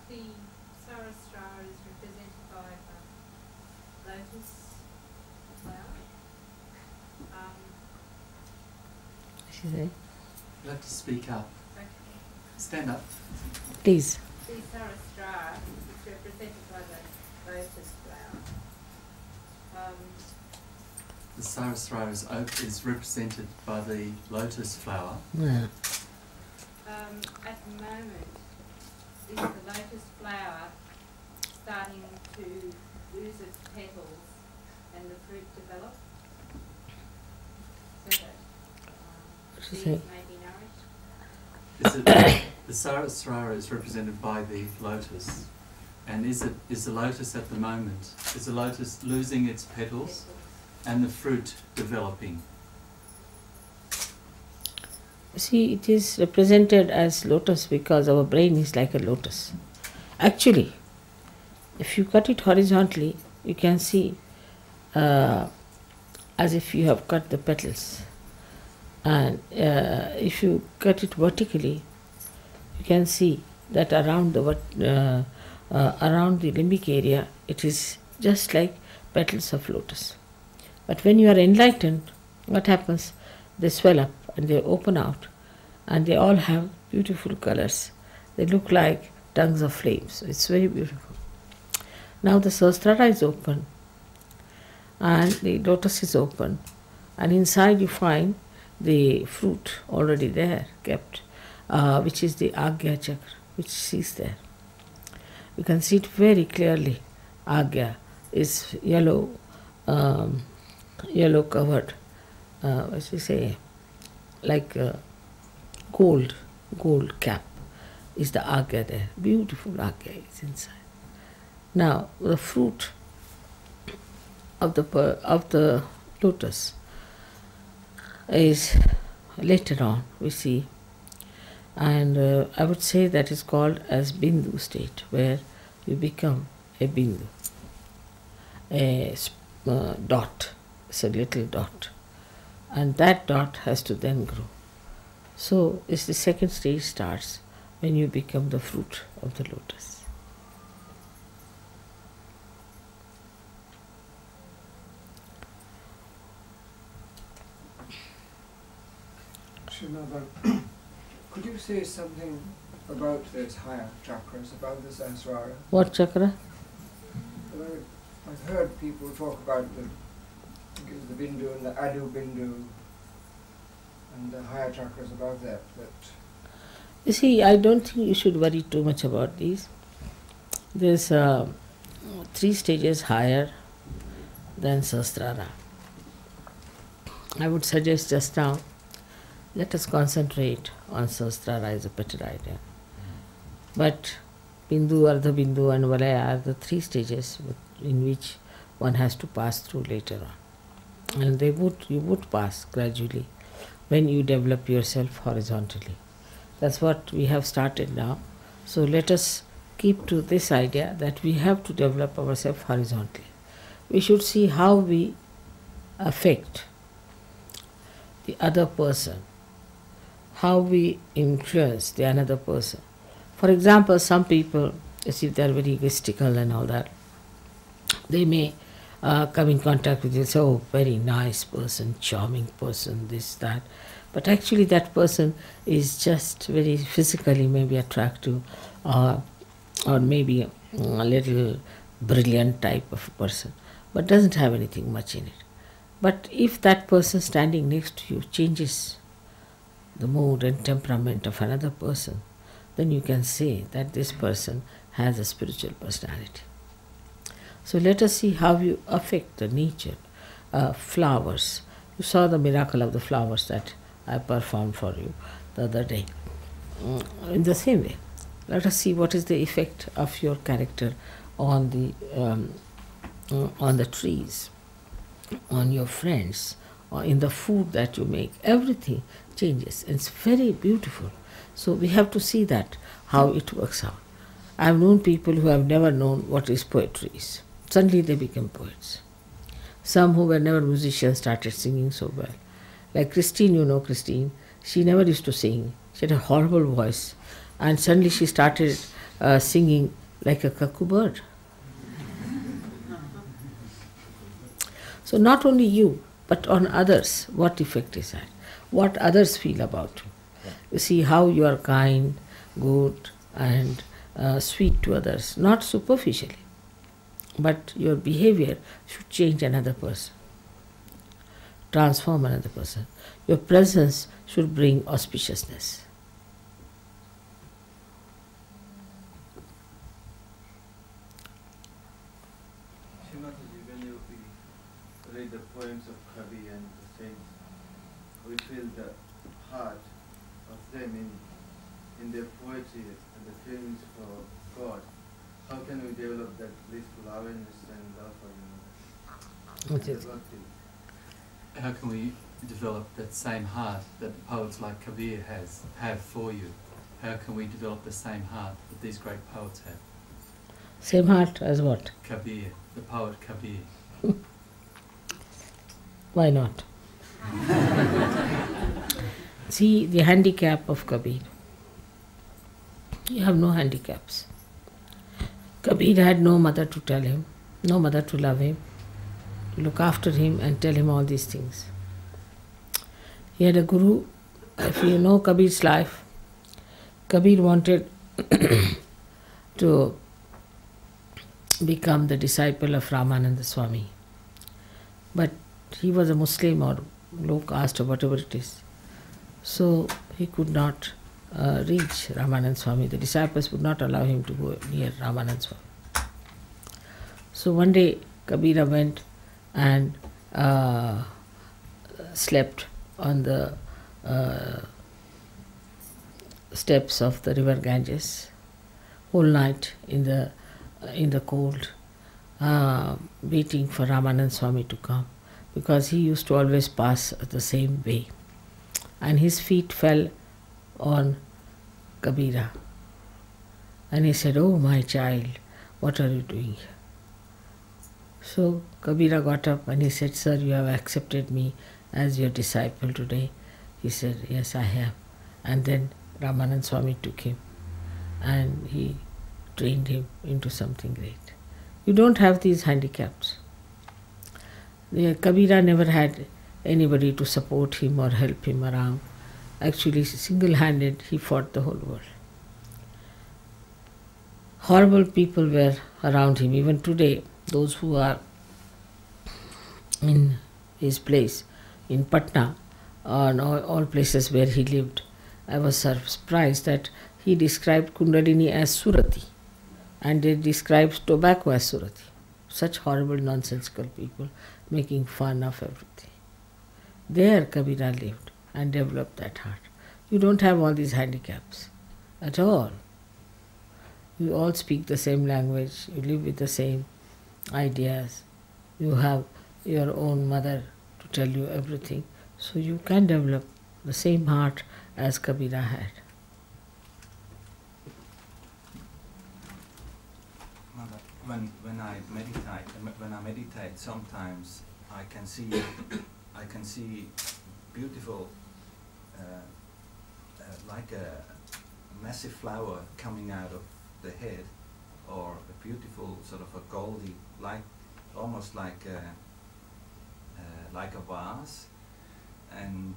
The Sarastra is represented by the lotus flower. She said, You'll have to speak up. Okay. Stand up. please. The Sarastra is represented by the lotus flower. The Sarastra is represented by the lotus flower. Yeah. At the moment, is the lotus flower starting to lose its petals and the fruit develop? So that She seeds said, may be nourished? The Sarastra is represented by the lotus. And is the lotus at the moment, is the lotus losing its petals and the fruit developing? see, it is represented as lotus because our brain is like a lotus. Actually, if you cut it horizontally, you can see as if you have cut the petals. And if you cut it vertically, you can see that around the limbic area, it is just like petals of lotus. But when you are enlightened, what happens? They swell up and they open out, and they all have beautiful colors. They look like tongues of flames. It's very beautiful. Now the Sahasrara is open, and the lotus is open, and inside you find the fruit already there, kept, which is the Agya chakra, which is there. You can see it very clearly. Agya is yellow, yellow covered, what you say, like gold cap is the Agya there. Beautiful Agya is inside. Now the fruit of the lotus is later on we see, and I would say that is called as Bindu state, where you become a Bindu, a dot. It's a little dot, and that dot has to then grow. So it's the second stage starts when you become the fruit of the lotus. Srimad, could you say something about those higher chakras, about the Sahasrara? What chakra? I've heard people talk about the Bindu and the Adu Bindu and the higher chakras about that. But You see, I don't think you should worry too much about these. There's 3 stages higher than Sahasrara. I would suggest just now, let us concentrate on Sahasrara is a better idea. But Bindu, Ardha Bindu and Valaya are the 3 stages in which one has to pass through later on. And you would pass gradually when you develop yourself horizontally. That's what we have started now. So let us keep to this idea that we have to develop ourselves horizontally. We should see how we affect the other person, how we influence the another person. For example, some people, as if they are very egoistical and all that, they may come in contact with you and say, oh, very nice person, charming person, this, that. But actually that person is just very physically maybe attractive, or maybe a little brilliant type of person, but doesn't have anything much in it. But if that person standing next to you changes the mood and temperament of another person, then you can say that this person has a spiritual personality. So let us see how you affect the nature. Flowers. You saw the miracle of the flowers that I performed for you the other day. In the same way, let us see what is the effect of your character on the trees, on your friends, or in the food that you make. Everything changes. It's very beautiful. So we have to see that, how it works out. I have known people who have never known what is poetry is. Suddenly they became poets. Some who were never musicians started singing so well. Like Christine, you know Christine, she never used to sing. She had a horrible voice. And suddenly she started singing like a cuckoo bird. So not only you, but on others, what effect is that? What others feel about you. You see how you are kind, good and sweet to others, not superficially, but your behavior should change another person, transform another person. Your presence should bring auspiciousness. When you read the poems of Kavi and the saints, we feel the heart of them in their poetry and the feelings for God. How can we develop that blissful awareness and love for humanity? How can we develop that same heart that poets like Kabir have for you? How can we develop the same heart that these great poets have? Same heart as what? Kabir, the poet Kabir. Why not? See the handicap of Kabir. You have no handicaps. Kabir had no mother to tell him, no mother to love him, to look after him and tell him all these things. He had a guru. If you know Kabir's life, Kabir wanted to become the disciple of Ramananda Swami. But he was a Muslim or low caste or whatever it is. So he could not reach Ramananda Swami. The disciples would not allow him to go near Ramananda Swami. So one day Kabira went and slept on the steps of the river Ganges whole night in the cold, waiting for Ramananda Swami to come, because he used to always pass the same way. And his feet fell on Kabira. And he said, "Oh my child, what are you doing here?" So Kabira got up and he said, "Sir, you have accepted me as your disciple today." He said, "Yes, I have." And then Ramananda Swami took him and he trained him into something great. You don't have these handicaps. Kabira never had anybody to support him or help him around. Actually, single-handed, he fought the whole world. Horrible people were around him. Even today, those who are in his place, in Patna, or all places where he lived, I was surprised that he described kundalini as Surati, and they described tobacco as Surati. Such horrible, nonsensical people making fun of everything. There Kabira lived and developed that heart. You don't have all these handicaps at all. You all speak the same language, you live with the same ideas, you have your own mother to tell you everything, so you can develop the same heart as Kabira had. Mother, when I meditate, sometimes I can see beautiful, like a massive flower coming out of the head, or a beautiful sort of a goldy, almost like a vase. And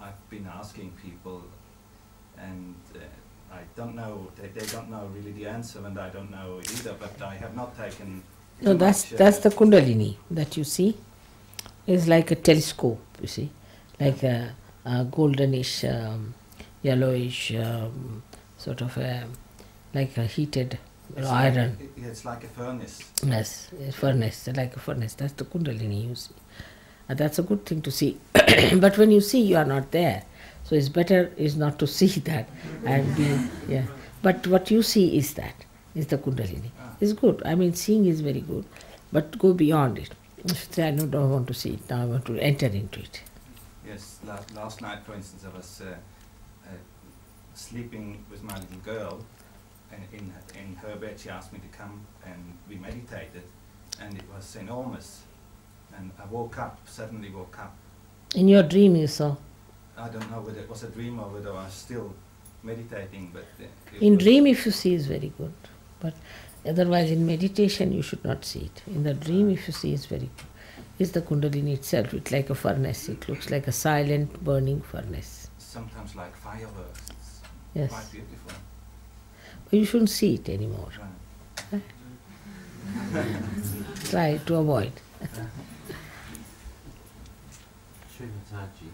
I've been asking people, and I don't know. They don't know really the answer, and I don't know either. But I have not taken. No, that's the kundalini that you see. It's like a telescope. You see, like a goldenish, yellowish, sort of like a heated iron. It's like a furnace. Yes, a furnace, like a furnace. That's the kundalini you see. And that's a good thing to see. But when you see, you are not there. So it's better is not to see that and be, yeah. But what you see is that, is the kundalini. It's good. I mean, seeing is very good, but go beyond it. You should say, I don't want to see it now, I want to enter into it. Yes, last night, for instance, I was sleeping with my little girl, and in her bed she asked me to come, and we meditated, and it was enormous. And I suddenly woke up. In your dream you saw? I don't know whether it was a dream or whether I was still meditating, but In dream, if you see, is very good. But otherwise, in meditation, you should not see it. In the dream, if you see, is very good. It's the kundalini itself. It's like a furnace. It looks like a silent, burning furnace. sometimes like fireworks. It's Yes. quite beautiful. But you shouldn't see it anymore. Right. Try to avoid. Srimataji,